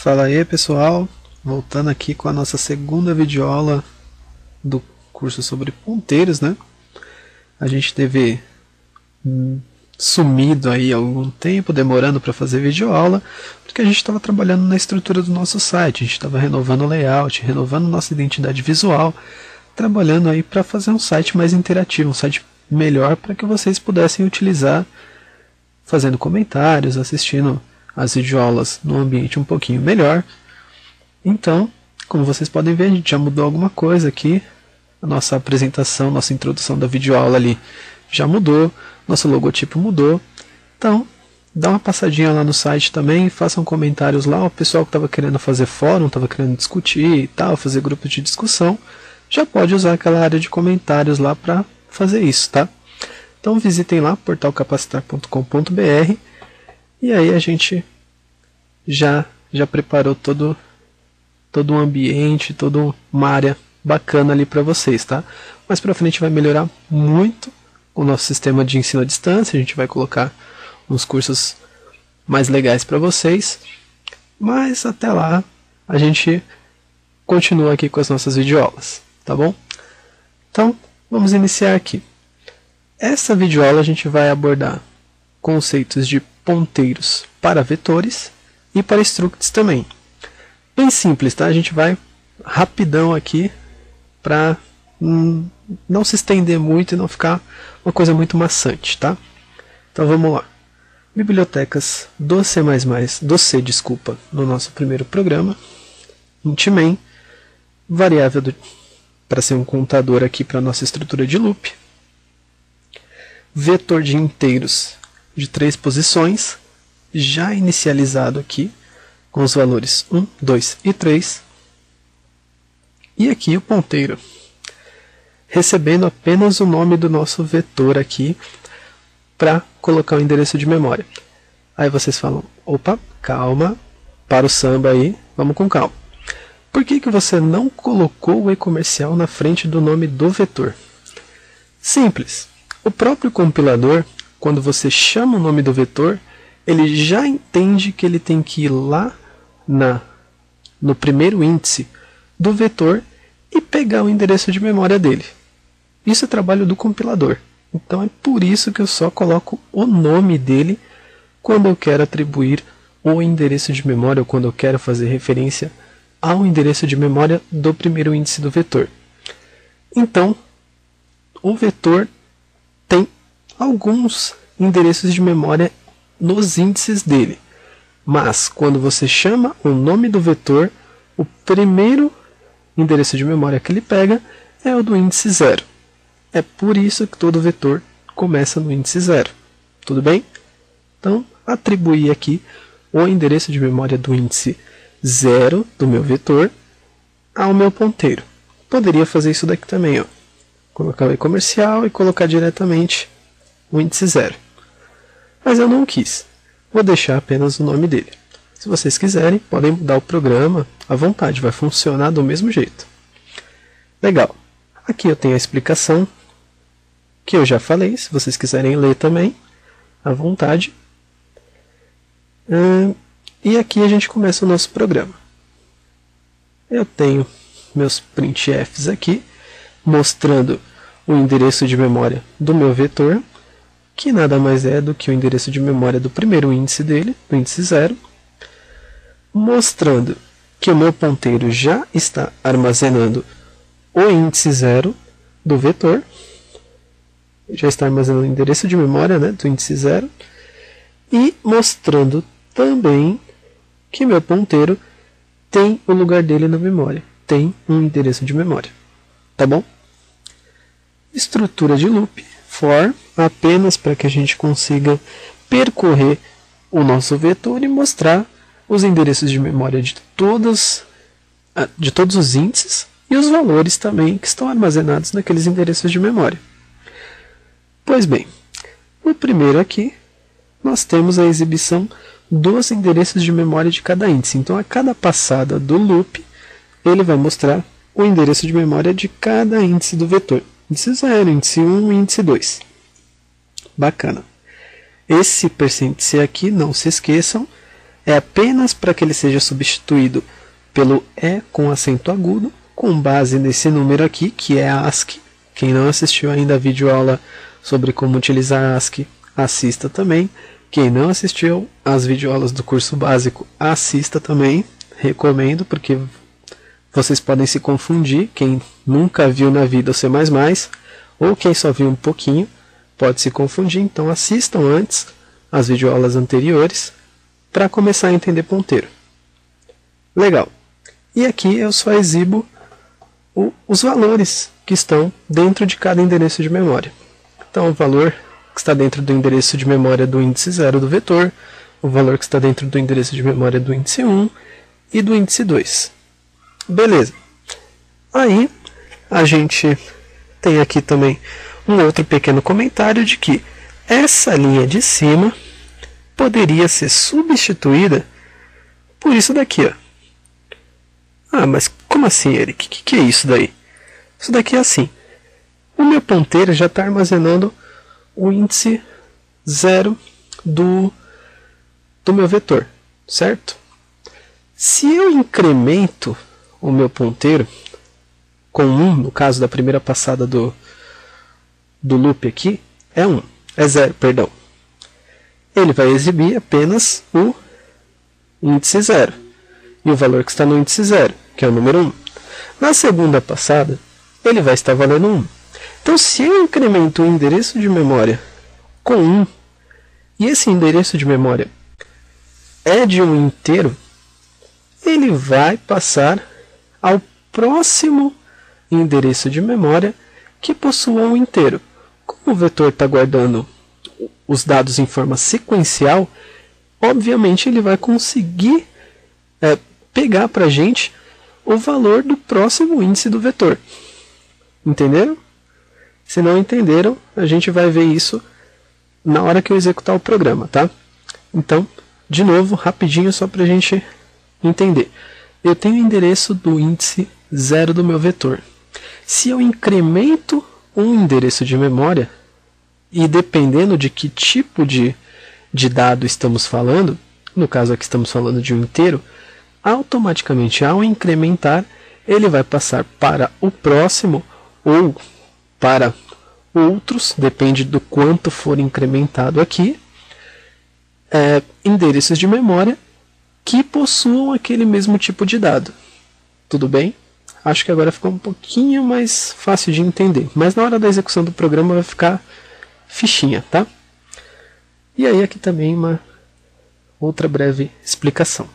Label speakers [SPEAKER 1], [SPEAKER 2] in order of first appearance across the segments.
[SPEAKER 1] Fala aí pessoal, voltando aqui com a nossa segunda videoaula do curso sobre ponteiros, né? A gente teve sumido aí há algum tempo, demorando para fazer videoaula, porque a gente estava trabalhando na estrutura do nosso site, a gente estava renovando o layout, renovando nossa identidade visual, trabalhando aí para fazer um site mais interativo, um site melhor para que vocês pudessem utilizar fazendo comentários, assistindo as videoaulas num ambiente um pouquinho melhor. Então, como vocês podem ver, a gente já mudou alguma coisa aqui. A nossa apresentação, nossa introdução da videoaula ali já mudou, nosso logotipo mudou. Então, dá uma passadinha lá no site também, façam comentários lá. O pessoal que estava querendo fazer fórum, estava querendo discutir e tal, fazer grupos de discussão, já pode usar aquela área de comentários lá para fazer isso, tá? Então visitem lá, portalcapacitar.com.br, e aí a gente já preparou todo um ambiente, toda uma área bacana ali para vocês, tá? Mais para frente vai melhorar muito o nosso sistema de ensino à distância, a gente vai colocar uns cursos mais legais para vocês, mas até lá a gente continua aqui com as nossas videoaulas, tá bom? Então vamos iniciar aqui. Essa videoaula a gente vai abordar conceitos de ponteiros para vetores e para structs também. Bem simples, tá? A gente vai rapidão aqui para não se estender muito e não ficar uma coisa muito maçante, tá? Então vamos lá. Bibliotecas do C++, no nosso primeiro programa. Int main, variável para ser um contador aqui para a nossa estrutura de loop. Vetor de inteiros de 3 posições, já inicializado aqui, com os valores 1, 2 e 3. E aqui o ponteiro, recebendo apenas o nome do nosso vetor aqui, para colocar o endereço de memória. Aí vocês falam, opa, calma, para o samba aí, vamos com calma. Por que você não colocou o e-comercial na frente do nome do vetor? Simples. O próprio compilador, quando você chama o nome do vetor, ele já entende que ele tem que ir lá no primeiro índice do vetor e pegar o endereço de memória dele. Isso é trabalho do compilador. Então é por isso que eu só coloco o nome dele quando eu quero atribuir o endereço de memória ou quando eu quero fazer referência ao endereço de memória do primeiro índice do vetor. Então, o vetor tem alguns endereços de memória nos índices dele. Mas, quando você chama o nome do vetor, o primeiro endereço de memória que ele pega é o do índice 0. É por isso que todo vetor começa no índice 0. Tudo bem? Então, atribuir aqui o endereço de memória do índice 0 do meu vetor ao meu ponteiro. Poderia fazer isso daqui também, ó. Colocar o e-comercial e colocar diretamente o índice 0. Mas eu não quis. Vou deixar apenas o nome dele. Se vocês quiserem, podem mudar o programa à vontade, vai funcionar do mesmo jeito. Legal. Aqui eu tenho a explicação que eu já falei, se vocês quiserem ler também, à vontade. E aqui a gente começa o nosso programa. Eu tenho meus printfs aqui, mostrando o endereço de memória do meu vetor, que nada mais é do que o endereço de memória do primeiro índice dele, do índice 0, mostrando que o meu ponteiro já está armazenando o índice 0 do vetor, já está armazenando o endereço de memória, né, do índice 0, e mostrando também que meu ponteiro tem o lugar dele na memória, tem um endereço de memória. Tá bom? Estrutura de loop, for, apenas para que a gente consiga percorrer o nosso vetor e mostrar os endereços de memória de todos os índices e os valores também que estão armazenados naqueles endereços de memória. Pois bem, no primeiro aqui, nós temos a exibição dos endereços de memória de cada índice. Então, a cada passada do loop, ele vai mostrar o endereço de memória de cada índice do vetor. Índice 0, índice 1 e índice 2. Bacana. Esse %C aqui, não se esqueçam, é apenas para que ele seja substituído pelo E com acento agudo, com base nesse número aqui, que é ASCII. Quem não assistiu ainda a videoaula sobre como utilizar ASCII, assista também. Quem não assistiu às videoaulas do curso básico, assista também. Recomendo, porque vocês podem se confundir. Quem nunca viu na vida o C++, ou quem só viu um pouquinho, pode se confundir. Então assistam antes as videoaulas anteriores para começar a entender ponteiro. Legal. E aqui eu só exibo os valores que estão dentro de cada endereço de memória. Então o valor que está dentro do endereço de memória do índice 0 do vetor, o valor que está dentro do endereço de memória do índice 1 e do índice 2. Beleza. Aí a gente tem aqui também um outro pequeno comentário de que essa linha de cima poderia ser substituída por isso daqui, ó. Ah, mas como assim, Eric? O que é isso daí? Isso daqui é assim. O meu ponteiro já está armazenando o índice 0 do meu vetor, certo? Se eu incremento o meu ponteiro com 1, no caso da primeira passada do loop aqui, é 0, perdão. Ele vai exibir apenas o índice 0 e o valor que está no índice 0, que é o número 1. Na segunda passada, ele vai estar valendo 1. Então, se eu incremento o endereço de memória com 1, e esse endereço de memória é de um inteiro, ele vai passar ao próximo endereço de memória que possua um inteiro. Como o vetor está guardando os dados em forma sequencial, obviamente ele vai conseguir pegar para a gente o valor do próximo índice do vetor. Entenderam? Se não entenderam, a gente vai ver isso na hora que eu executar o programa, tá? Então, de novo, rapidinho, só para a gente entender. Eu tenho o endereço do índice 0 do meu vetor. Se eu incremento um endereço de memória, e dependendo de que tipo de dado estamos falando, no caso aqui estamos falando de um inteiro, automaticamente ao incrementar, ele vai passar para o próximo ou para outros, depende do quanto for incrementado aqui, endereços de memória que possuam aquele mesmo tipo de dado. Tudo bem? Acho que agora ficou um pouquinho mais fácil de entender, mas na hora da execução do programa vai ficar fichinha, tá? E aí aqui também uma outra breve explicação.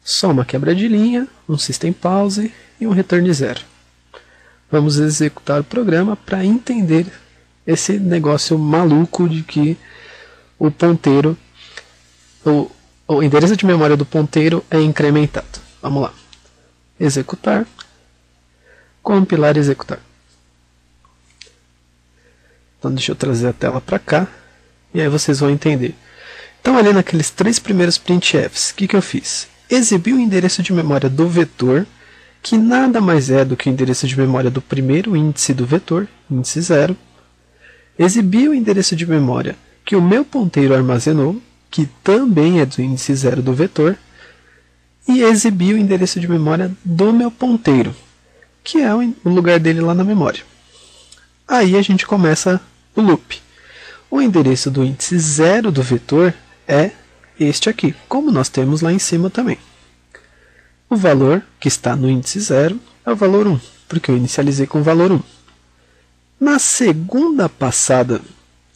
[SPEAKER 1] Só uma quebra de linha, um system pause e um return 0. Vamos executar o programa para entender esse negócio maluco de que o ponteiro, o endereço de memória do ponteiro é incrementado. Vamos lá. Executar, compilar e executar. Então deixa eu trazer a tela para cá e aí vocês vão entender. Então ali naqueles 3 primeiros printfs, o que eu fiz? Exibi o endereço de memória do vetor, que nada mais é do que o endereço de memória do primeiro índice do vetor, índice 0. Exibi o endereço de memória que o meu ponteiro armazenou, que também é do índice 0 do vetor, e exibi o endereço de memória do meu ponteiro, que é o lugar dele lá na memória. Aí a gente começa o loop. O endereço do índice 0 do vetor é este aqui, como nós temos lá em cima também. O valor que está no índice 0 é o valor 1, porque eu inicializei com o valor 1. Na segunda passada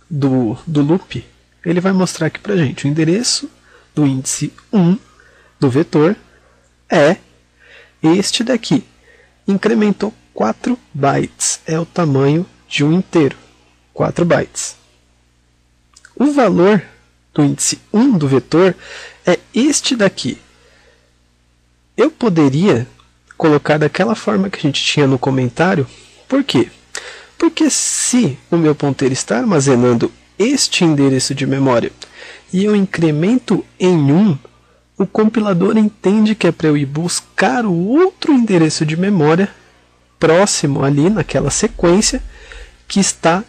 [SPEAKER 1] do loop, ele vai mostrar aqui para a gente o endereço do índice 1 do vetor é este daqui. Incrementou 4 bytes, é o tamanho de um inteiro, 4 bytes. O valor do índice 1 do vetor é este daqui. Eu poderia colocar daquela forma que a gente tinha no comentário. Por quê? Porque se o meu ponteiro está armazenando este endereço de memória e eu incremento em 1, o compilador entende que é para eu ir buscar o outro endereço de memória próximo ali naquela sequência que está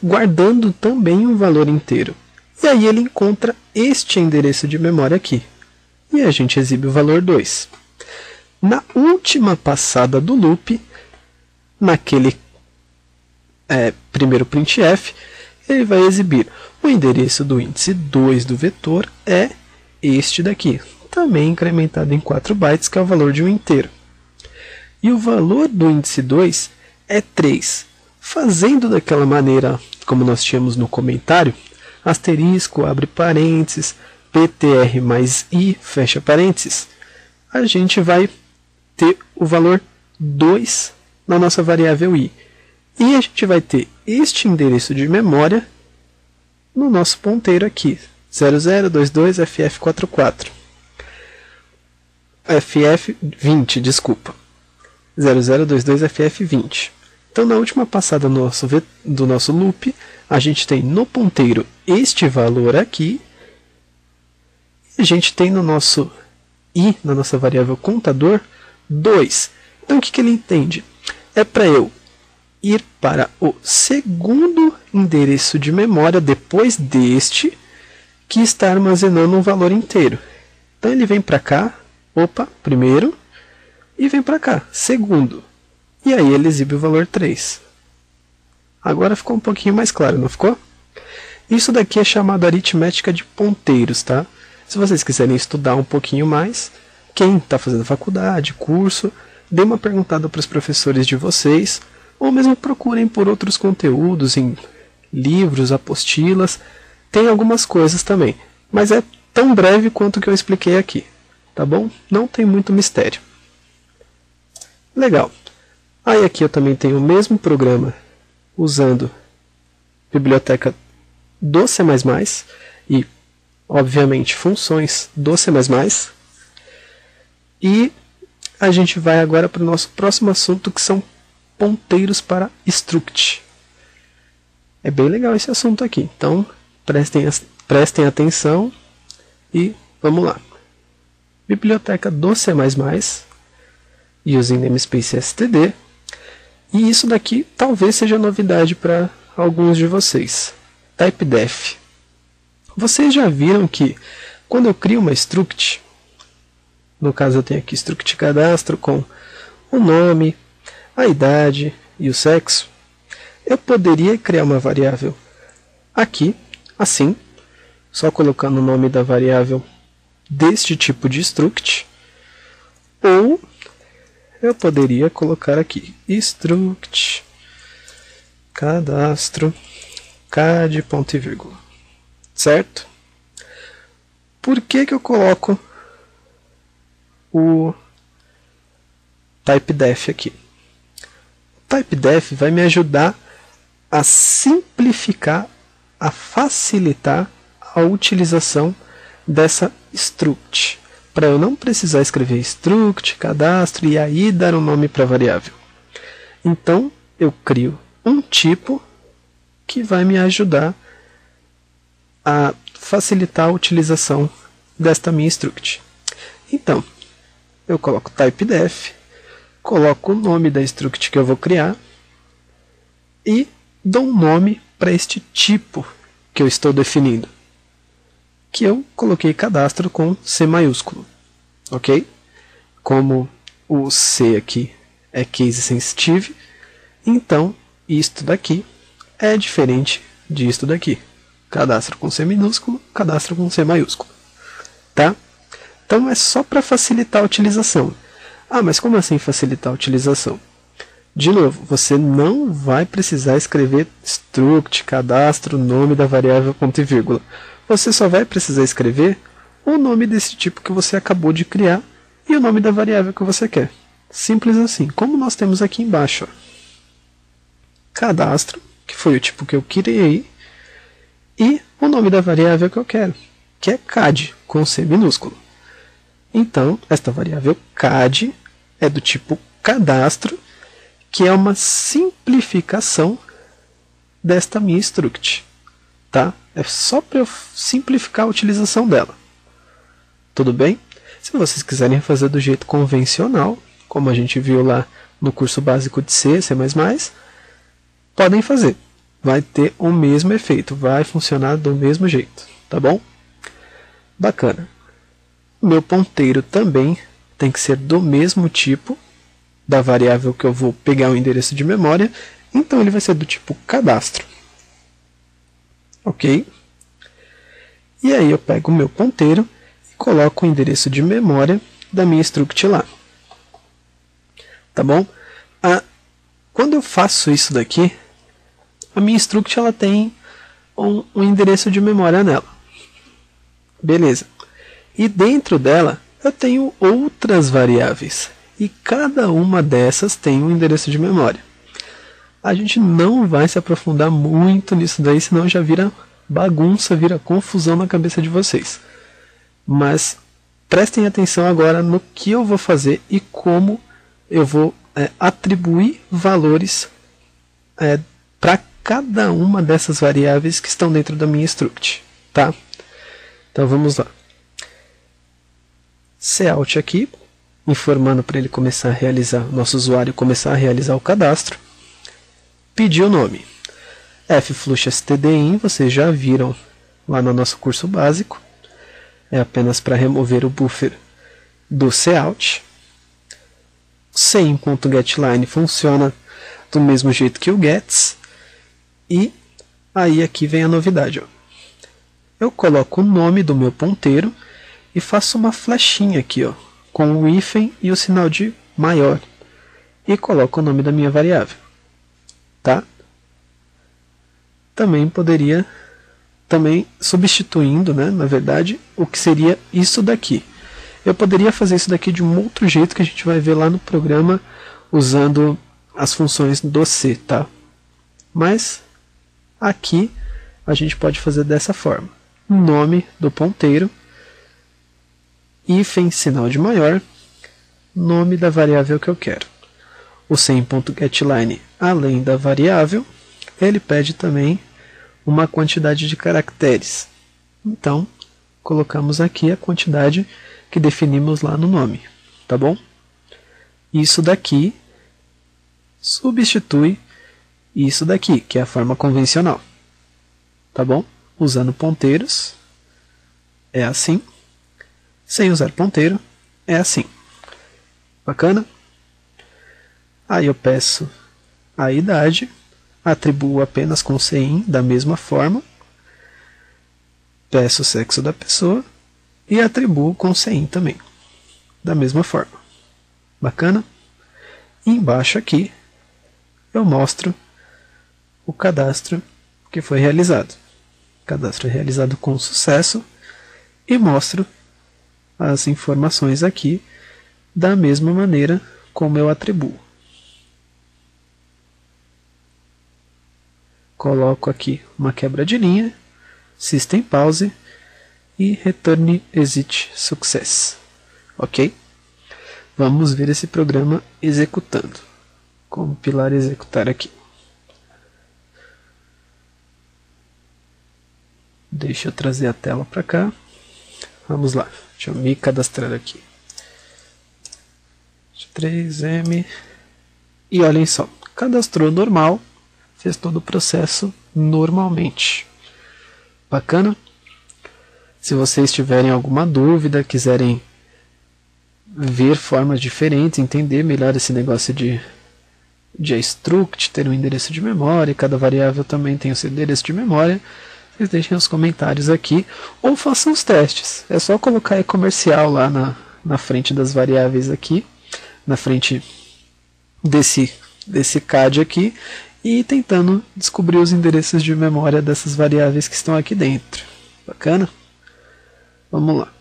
[SPEAKER 1] guardando também um valor inteiro. E aí ele encontra este endereço de memória aqui. E a gente exibe o valor 2. Na última passada do loop, naquele primeiro printf, ele vai exibir o endereço do índice 2 do vetor é este daqui, também incrementado em 4 bytes, que é o valor de um inteiro. E o valor do índice 2 é 3. Fazendo daquela maneira como nós tínhamos no comentário, asterisco, abre parênteses, ptr mais i, fecha parênteses, a gente vai ter o valor 2 na nossa variável i. E a gente vai ter este endereço de memória no nosso ponteiro aqui, 0022ff44. ff20, desculpa. 0022ff20. Então, na última passada do nosso loop, a gente tem no ponteiro este valor aqui. E a gente tem no nosso i, na nossa variável contador, 2. Então, o que ele entende? É para eu ir para o segundo endereço de memória depois deste, que está armazenando um valor inteiro. Então, ele vem para cá, primeiro, e vem para cá, segundo. E aí ele exibe o valor 3. Agora ficou um pouquinho mais claro, não ficou? Isso daqui é chamado aritmética de ponteiros, tá? Se vocês quiserem estudar um pouquinho mais, quem está fazendo faculdade, curso, dê uma perguntada para os professores de vocês, ou mesmo procurem por outros conteúdos em livros, apostilas. Tem algumas coisas também, mas é tão breve quanto o que eu expliquei aqui, tá bom? Não tem muito mistério. Legal. Aí aqui eu também tenho o mesmo programa usando biblioteca do C++ e, obviamente, funções do C++. E a gente vai agora para o nosso próximo assunto, que são ponteiros para struct. É bem legal esse assunto aqui, então prestem atenção e vamos lá. Biblioteca do C++, using namespace std. E isso daqui talvez seja novidade para alguns de vocês. Typedef. Vocês já viram que quando eu crio uma struct, no caso eu tenho aqui struct cadastro com o nome, a idade e o sexo, eu poderia criar uma variável aqui, assim, só colocando o nome da variável deste tipo de struct, ou eu poderia colocar aqui struct cadastro cad ponto e vírgula, certo? Por que eu coloco o typedef aqui? O typedef vai me ajudar a simplificar, a facilitar a utilização dessa struct, para eu não precisar escrever struct, cadastro e aí dar um nome para a variável. Então, eu crio um tipo que vai me ajudar a facilitar a utilização desta minha struct. Então, eu coloco typedef, coloco o nome da struct que eu vou criar e dou um nome para este tipo que eu estou definindo, que eu coloquei cadastro com C maiúsculo, ok? Como o C aqui é case sensitive, então isto daqui é diferente disto daqui. Cadastro com C minúsculo, cadastro com C maiúsculo, tá? Então é só para facilitar a utilização. Ah, mas como assim facilitar a utilização? De novo, você não vai precisar escrever struct, cadastro, nome da variável, ponto e vírgula. Você só vai precisar escrever o nome desse tipo que você acabou de criar e o nome da variável que você quer. Simples assim, como nós temos aqui embaixo. Ó. Cadastro, que foi o tipo que eu criei, e o nome da variável que eu quero, que é cad, com C minúsculo. Então, esta variável cad é do tipo cadastro, que é uma simplificação desta minha struct. Tá? É só para eu simplificar a utilização dela. Tudo bem? Se vocês quiserem fazer do jeito convencional, como a gente viu lá no curso básico de C++, podem fazer. vai ter o mesmo efeito, vai funcionar do mesmo jeito, tá bom? Bacana. Meu ponteiro também tem que ser do mesmo tipo da variável que eu vou pegar o endereço de memória, então ele vai ser do tipo cadastro. Ok? E aí eu pego o meu ponteiro e coloco o endereço de memória da minha struct lá. Tá bom? Quando eu faço isso daqui, a minha struct ela tem um endereço de memória nela. Beleza. E dentro dela eu tenho outras variáveis. E cada uma dessas tem um endereço de memória. A gente não vai se aprofundar muito nisso daí, senão já vira bagunça, vira confusão na cabeça de vocês. Mas prestem atenção agora no que eu vou fazer e como eu vou atribuir valores para cada uma dessas variáveis que estão dentro da minha struct. Tá? Então vamos lá. Cout aqui, informando para ele começar a realizar, nosso usuário começar a realizar o cadastro. Pedir o nome. flushstdin, vocês já viram lá no nosso curso básico. É apenas para remover o buffer do cout. Sem.getLine funciona do mesmo jeito que o gets. E aí aqui vem a novidade. Ó. Eu coloco o nome do meu ponteiro e faço uma flechinha aqui, ó, com o hífen e o sinal de maior. E coloco o nome da minha variável. Tá? Também poderia, substituindo, né, na verdade, o que seria isso daqui. Eu poderia fazer isso daqui de um outro jeito que a gente vai ver lá no programa usando as funções do C, tá? Mas aqui a gente pode fazer dessa forma. Nome do ponteiro, hífen sinal de maior, nome da variável que eu quero. O sem.getLine, além da variável, ele pede também uma quantidade de caracteres. Então, colocamos aqui a quantidade que definimos lá no nome, tá bom? Isso daqui substitui isso daqui, que é a forma convencional, tá bom? Usando ponteiros, é assim. Sem usar ponteiro, é assim. Bacana? Aí eu peço a idade, atribuo apenas com CIN da mesma forma, peço o sexo da pessoa e atribuo com CIN também, da mesma forma. Bacana? E embaixo aqui eu mostro o cadastro que foi realizado. Cadastro realizado com sucesso e mostro as informações aqui da mesma maneira como eu atribuo. Coloco aqui uma quebra de linha, System Pause e Return Exit Success. Ok? Vamos ver esse programa executando. Compilar e executar aqui. Deixa eu trazer a tela para cá. Vamos lá, deixa eu me cadastrar aqui. 3M. E olhem só, cadastrou normal, fez todo o processo normalmente. Bacana? Se vocês tiverem alguma dúvida, quiserem ver formas diferentes, entender melhor esse negócio de struct, ter um endereço de memória, e cada variável também tem o seu endereço de memória, vocês deixem os comentários aqui, ou façam os testes. É só colocar comercial lá na frente das variáveis aqui, na frente desse CAD aqui, e tentando descobrir os endereços de memória dessas variáveis que estão aqui dentro. Bacana? Vamos lá.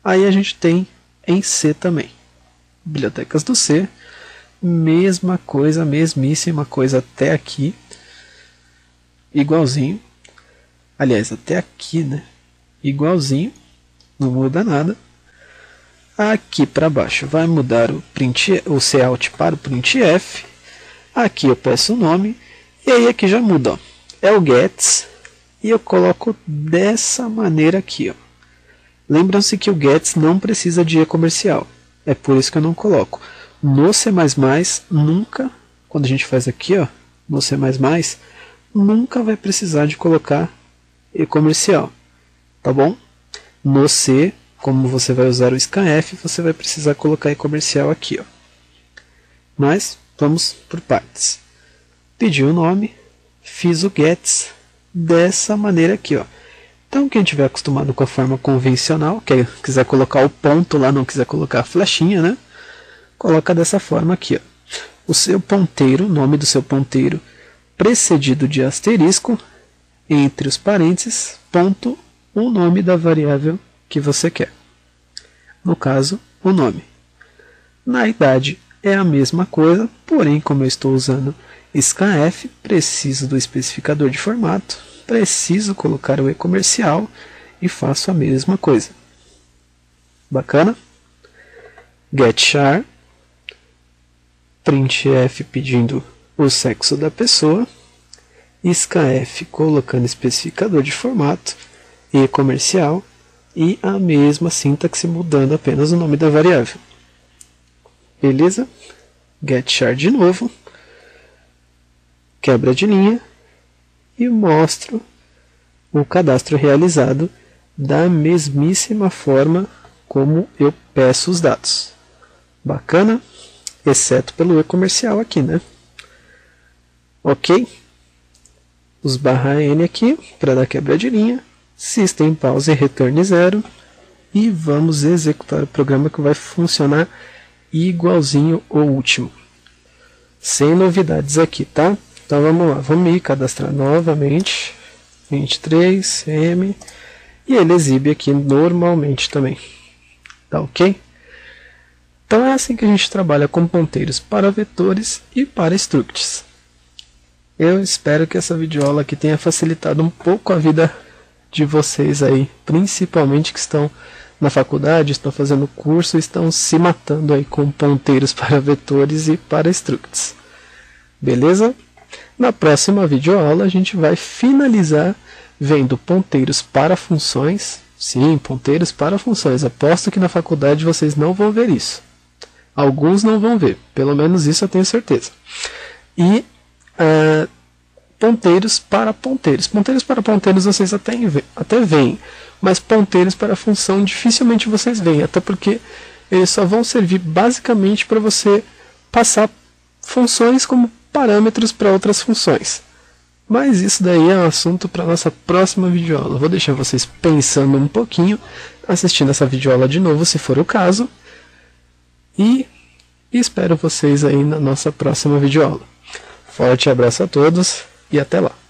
[SPEAKER 1] Aí a gente tem em C também. Bibliotecas do C. Mesma coisa, mesmíssima coisa até aqui. Igualzinho. Aliás, até aqui, né? Igualzinho. Não muda nada. Aqui para baixo vai mudar o cout para o printf. Aqui eu peço o nome. E aí aqui já muda. Ó. É o gets. E eu coloco dessa maneira aqui. Ó. Lembram-se que o gets não precisa de comercial. É por isso que eu não coloco. No C++, nunca, quando a gente faz aqui, ó, no C++, nunca vai precisar de colocar e-comercial, tá bom? No C, como você vai usar o scanf, você vai precisar colocar e-comercial aqui, ó. Mas vamos por partes. Pedi o nome, fiz o gets dessa maneira aqui, ó. Então quem estiver acostumado com a forma convencional, quiser colocar o ponto lá, não quiser colocar a flechinha, né? Coloca dessa forma aqui, ó. O seu ponteiro, o nome do seu ponteiro, precedido de asterisco, entre os parênteses, ponto, o nome da variável que você quer. No caso, o nome. Na idade é a mesma coisa, porém, como eu estou usando scanf, preciso do especificador de formato, preciso colocar o e-comercial e faço a mesma coisa. Bacana? GetChar, printf pedindo o sexo da pessoa, scanf colocando especificador de formato, e-comercial e a mesma sintaxe mudando apenas o nome da variável. Beleza? GetChar de novo, quebra de linha e mostro o cadastro realizado da mesmíssima forma como eu peço os dados. Bacana? Exceto pelo e-comercial aqui, né? Ok? Os /n aqui para dar quebra de linha, system pause return 0 e vamos executar o programa que vai funcionar igualzinho ao último. Sem novidades aqui, tá? Então vamos lá, vamos me cadastrar novamente, 23M, e ele exibe aqui normalmente também, tá ok? Então é assim que a gente trabalha com ponteiros para vetores e para structs. Eu espero que essa videoaula aqui tenha facilitado um pouco a vida de vocês aí, principalmente que estão na faculdade, estão fazendo curso, estão se matando aí com ponteiros para vetores e para structs. Beleza? Na próxima videoaula a gente vai finalizar vendo ponteiros para funções. Sim, ponteiros para funções. Aposto que na faculdade vocês não vão ver isso. Alguns não vão ver, pelo menos isso eu tenho certeza. E ponteiros para ponteiros. Ponteiros para ponteiros vocês até veem, mas ponteiros para função dificilmente vocês veem, até porque eles só vão servir basicamente para você passar funções como parâmetros para outras funções. Mas isso daí é um assunto para a nossa próxima videoaula. Vou deixar vocês pensando um pouquinho, assistindo essa videoaula de novo, se for o caso. E espero vocês aí na nossa próxima videoaula. Forte abraço a todos e até lá!